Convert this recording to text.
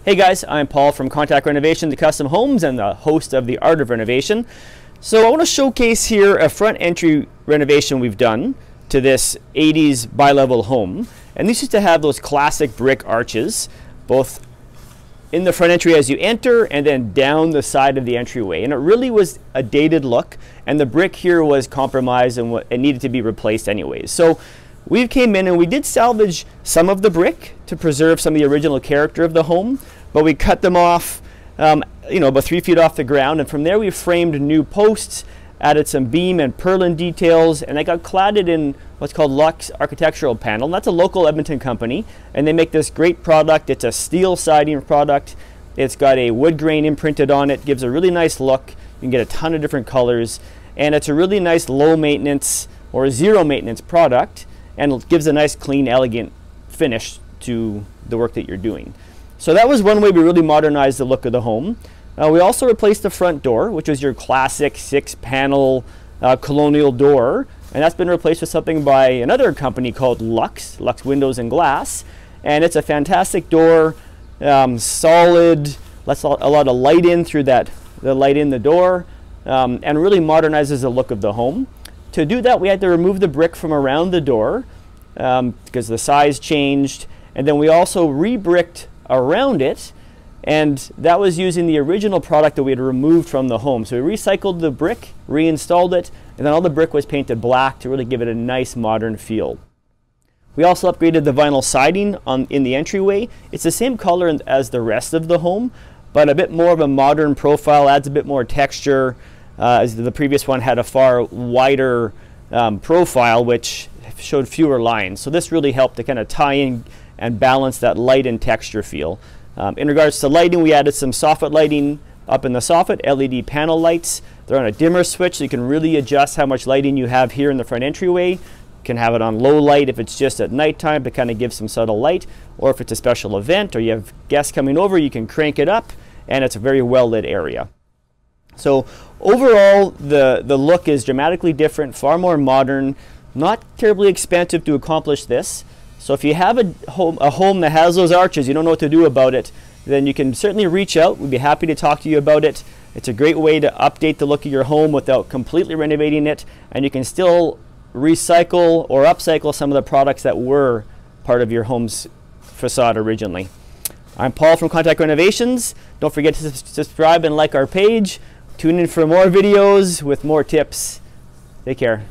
Hey guys, I'm Paul from Contact Renovation to Custom Homes and the host of The Art of Renovation. So I want to showcase here a front entry renovation we've done to this 80s bi-level home. And this used to have those classic brick arches, both in the front entry as you enter and then down the side of the entryway. And it really was a dated look, and the brick here was compromised and it needed to be replaced anyways. So we came in and we did salvage some of the brick to preserve some of the original character of the home, but we cut them off, about 3 feet off the ground, and from there we framed new posts, added some beam and purlin details, and they got cladded in what's called Lux Architectural Panel. And that's a local Edmonton company, and they make this great product. It's a steel siding product. It's got a wood grain imprinted on it, gives a really nice look. You can get a ton of different colors, and it's a really nice low maintenance or zero maintenance product, and it gives a nice clean, elegant finish to the work that you're doing. So that was one way we really modernized the look of the home. We also replaced the front door, which was your classic 6-panel colonial door, and that's been replaced with something by another company called Lux Windows and Glass. And it's a fantastic door, solid, lets a lot of light in through the light in the door, and really modernizes the look of the home. To do that, we had to remove the brick from around the door because the size changed, and then we also re-bricked around it, and that was using the original product that we had removed from the home. So we recycled the brick, reinstalled it, and then all the brick was painted black to really give it a nice modern feel. We also upgraded the vinyl siding in the entryway. It's the same color as the rest of the home, but a bit more of a modern profile, adds a bit more texture, as the previous one had a far wider profile which showed fewer lines. So this really helped to kind of tie in and balance that light and texture feel. In regards to lighting, we added some soffit lighting up in the soffit, LED panel lights. They're on a dimmer switch, so you can really adjust how much lighting you have here in the front entryway. You can have it on low light if it's just at nighttime to kind of give some subtle light, or if it's a special event or you have guests coming over, you can crank it up, and it's a very well lit area. So overall, the look is dramatically different, far more modern, not terribly expensive to accomplish this. So if you have a home that has those arches, you don't know what to do about it, then you can certainly reach out. We'd be happy to talk to you about it. It's a great way to update the look of your home without completely renovating it, and you can still recycle or upcycle some of the products that were part of your home's facade originally. I'm Paul from Contact Renovations. Don't forget to subscribe and like our page. Tune in for more videos with more tips. Take care.